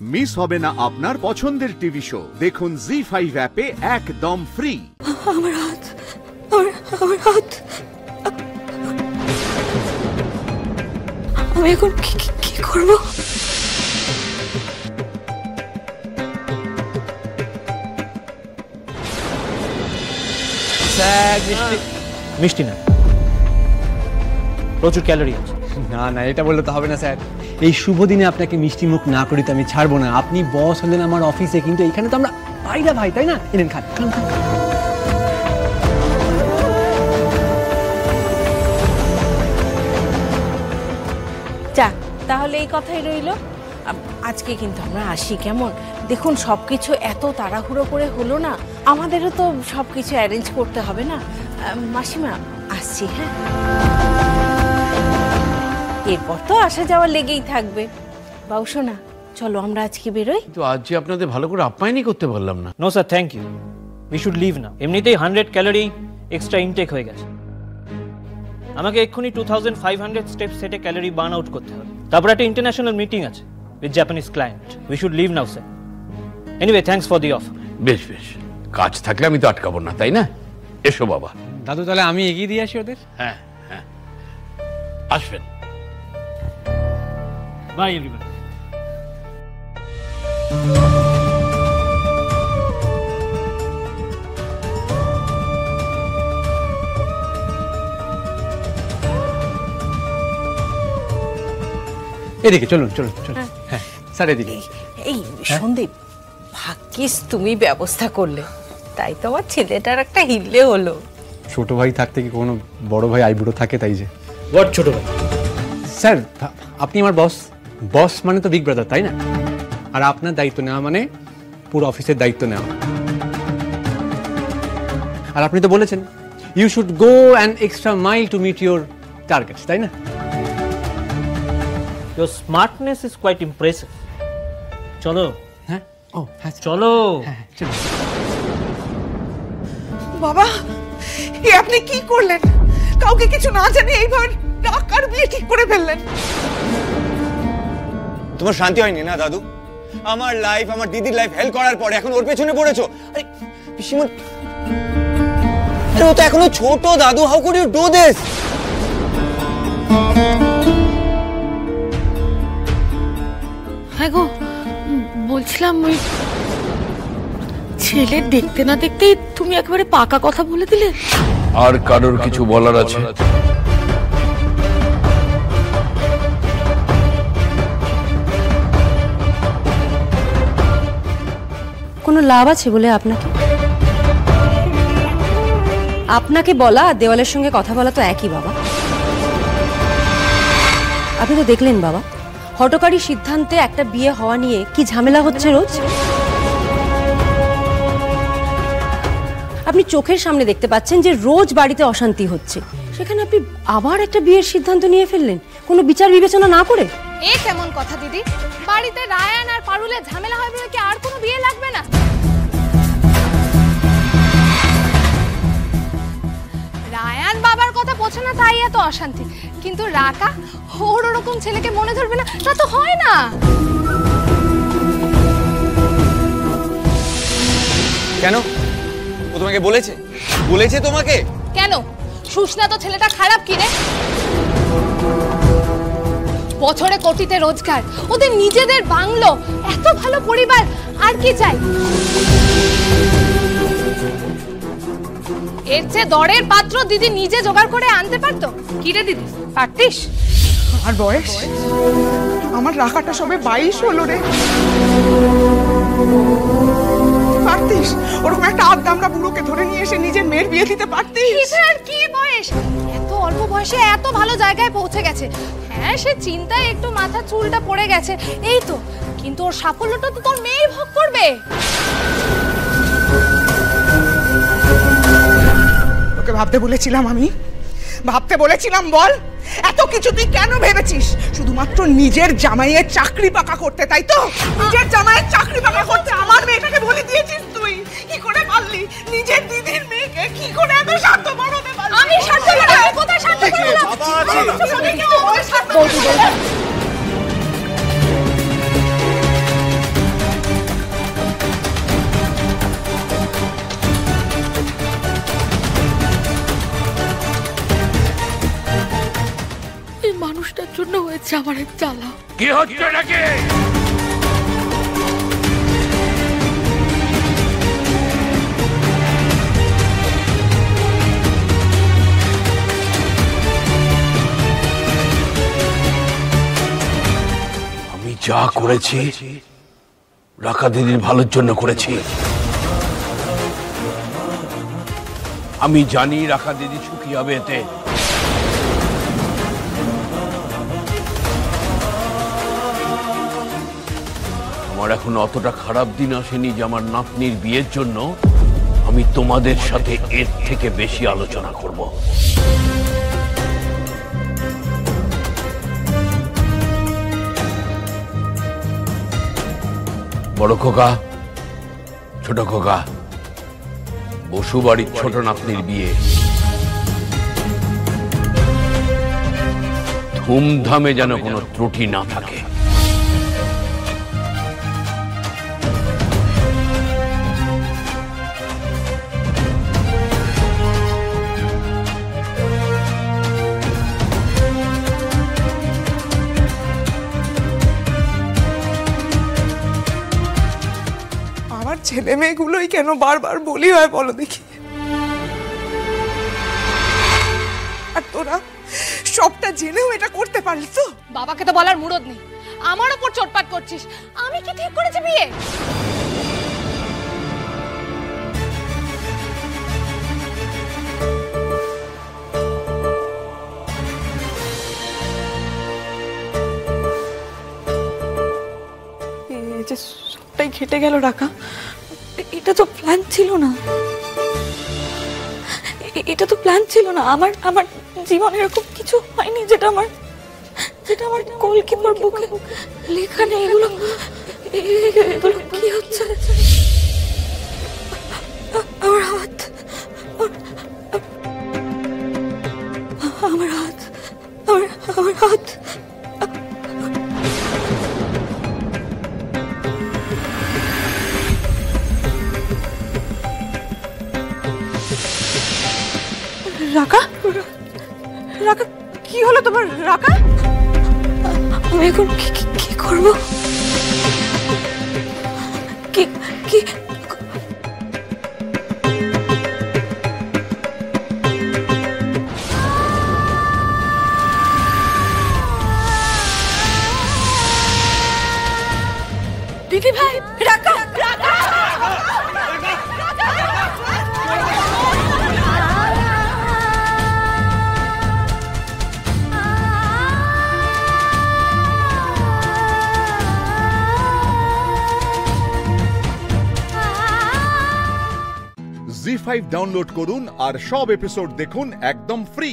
Miss হবে না আপনার পছন্দের টিভি শো। দেখুন জি5 অ্যাপে একদম ফ্রি। আমার হাত, আমার হাত। আমি এখন কি করব? মিষ্টি না, প্রচুর ক্যালোরি আছে। না না, এটা বললে তো হবে না স্যার। এই শুভ দিনে আপনাকে মিষ্টি মুখ না করি তো আমি ছাড়বো না। আপনি বস হলেন আমার অফিসে, কিন্তু এখানে তো আমরা ভাইরা ভাই, তাই না? এনেন, খান খান খান। যাক, তাহলে এই কথাই রইল। আজকে কিন্তু আমরা আসি কেমন? দেখুন, সবকিছু এত তাড়াহুড়ো করে হলো না, আমাদেরও তো সবকিছু অ্যারেঞ্জ করতে হবে না। মাসিমা, আসছি। হ্যাঁ, এরপর তো আসা যাওয়া লেগেই থাকবে। বাবু সোনা, চলো আমরা আজকে বেরোই। তো আজ যে আপনাদের ভালো করে আপ্যায়নই করতে পারলাম না। No sir, thank you, we should leave now. এমনিতেই 100 ক্যালোরি এক্সট্রা ইনটেক হয়ে গেছে। আমাকে এক্ষুনি 2500 স্টেপ সেটে ক্যালোরি বার্ন আউট করতে হবে। তারপর একটা ইন্টারন্যাশনাল মিটিং আছে with Japanese client. We should leave now sir. Anyway, thanks for the offer. বেশ বেশ, কাজ থাকলে আমি তো আটকাবো না, তাই না? এসো বাবা। দাদু, তাহলে আমি এগিয়ে দিয়ে আসি ওদের। হ্যাঁ হ্যাঁ, আসবেন। By everyone. এদিকে চলুন চলুন চলুন। হ্যাঁ স্যার, এদিকে। এই সন্দীপ, ভাগ্যিস তুমি ব্যবস্থা করলে, তাই তো আমার ছেলেটার একটা হিল্লে হলো। ছোট ভাই থাকতে কি কোনো বড় ভাই আইবুড়ো থাকে? তাই যে। হোয়াট ছোট ভাই? স্যার, আপনি আমার বস। বস মানে তো বিগ ব্রাদার, তাই না? আর আপনার দায়িত্ব নেওয়া মানে পুরো অফিসের দায়িত্ব নেওয়া। আর আপনি তো বলেছেন you should go an extra mile to meet your targets, তাই না? Your smartness is quite impressive. চলো। হ্যাঁ, ও হ্যাঁ চলো। হ্যাঁ চলো। বাবা, এ আপনি কি করলেন? কাউকে কিছু না জানিয়ে এইবার ডাক আর বিয়ে ঠিক করে ফেললেন। তোমার শান্তি হয়নি না দাদু? আমার লাইফ, আমার দিদির লাইফ হেল করার পরে এখন ওর পেছনে পড়েছো। আরে পিসিমা, আরে ও তো এখনো ছোট দাদু। How could you do this? হ্যাঁ গো, বলছিলাম ওই ছেলে দেখতে না দেখতেই তুমি একেবারে পাকা কথা বলে দিলে। আর কারোর কিছু বলার আছে? কোনো লাভ আছে বলে আপনাকে বলা আর দেওয়ালের সঙ্গে কথা বলা তো একই বাবা। আপনি তো দেখলেন বাবা, হঠকারী সিদ্ধান্তে একটা বিয়ে হওয়া নিয়ে কি ঝামেলা হচ্ছে রোজ। আপনি চোখের সামনে দেখতে পাচ্ছেন যে রোজ বাড়িতে অশান্তি হচ্ছে, সেখানে আপনি আবার একটা বিয়ের সিদ্ধান্ত নিয়ে ফেললেন কোনো বিচার বিবেচনা না করে। এ কেমন কথা দিদি? বাড়িতে রায়ান আর পারুলের ঝামেলা হয় বলে কি আর কোনো বিয়ে লাগবে না? রায়ান বাবার কথা বোঝে না তাই এত অশান্তি, কিন্তু রাকা ওর ওরকম ছেলেকে মনে ধরবে না, তা তো হয় না। কেন? ও তোমাকে বলেছে? বলেছে তোমাকে? কেন? সুস্না তো ছেলেটা খারাপ কি রে? বছরে কোটিতে রোজগার, ওদের নিজেদের বাংলো, এত ভালো পরিবার, আর কি চাই? এর চেয়ে দরের পাত্র দিদি নিজে জোগাড় করে আনতে পারতো। কি রে দিদি, পারতিস? আমার বয়স, আমার রাখাটা সবে 22 হলো রে। পারতিস ওরকম একটা আধদামড়া বুড়োকে ধরে নিয়ে এসে নিজের মেয়ের বিয়ে দিতে পারতিস? আর কি বয়স, এত অল্প বয়সে এত ভালো জায়গায় পৌঁছে গেছে। হ্যাঁ, সে চিন্তায় একটু মাথা চুলটা পড়ে গেছে, এই তো। কিন্তু ওর সাফল্যটা তো তোর মেয়েই ভোগ করবে। তোকে ভাবতে বলেছিলাম আমি, ভাবতে বলেছিলাম বল। এত কিছু তুই কেন ভেবেছিস? শুধুমাত্র নিজের জামাইয়ের চাকরি পাকা করতে, তাই তো? নিজের জামাইয়ের চাকরি পাকা করতে আমার মেয়েটাকে বলে দিয়েছিস তুই। কি করে পারলি? নিজের দিদির মেয়েকে কি করে এত স্বার্থপর হতে পারলি? আমি স্বার্থপর? আমি কোথায় স্বার্থপর হলাম? আমার চালা। কি হচ্ছে নাকি? আমি যা করেছি রাকা দিদির ভালোর জন্য করেছি। আমি জানি রাকা দিদি সুখী হবে এতে। আমার এখন অতটা খারাপ দিন আসেনি যে আমার নাতনির বিয়ের জন্য আমি তোমাদের সাথে এর থেকে বেশি আলোচনা করব। বড় খোকা, ছোট খোকা, বসু বাড়ির ছোট নাতনির বিয়ে ধুমধামে যেন কোনো ত্রুটি না থাকে। আমার ছেলে মেয়েগুলোই কেন বারবার বলি হয় বলো দেখি। আর তোরা সবটা জেনেও এটা করতে পারলি তো? বাবাকে তো বলার মুরদ নেই, আমার ওপর চোটপাট করছিস। আমি কি ঠিক করেছি বিয়ে? যে সবটাই ঘেটে গেল রাকা, এটা তো প্ল্যান ছিল না। এটা তো প্ল্যান ছিল না। আমার জীবনে এরকম কিছু হয়নি যেটা আমার গোলকিপার বুকে লেখা নেই। এগুলো কি হচ্ছে? আমার হাত, আমার হাত, আমার হাত। রাকা, রাকা কি হলো তোমার? রাকা, আমি এখন কি করবো? কি কি দিদি ভাই, রাকা, রাকা, জি5 ডাউনলোড করুন আর সব এপিসোড দেখুন একদম ফ্রি।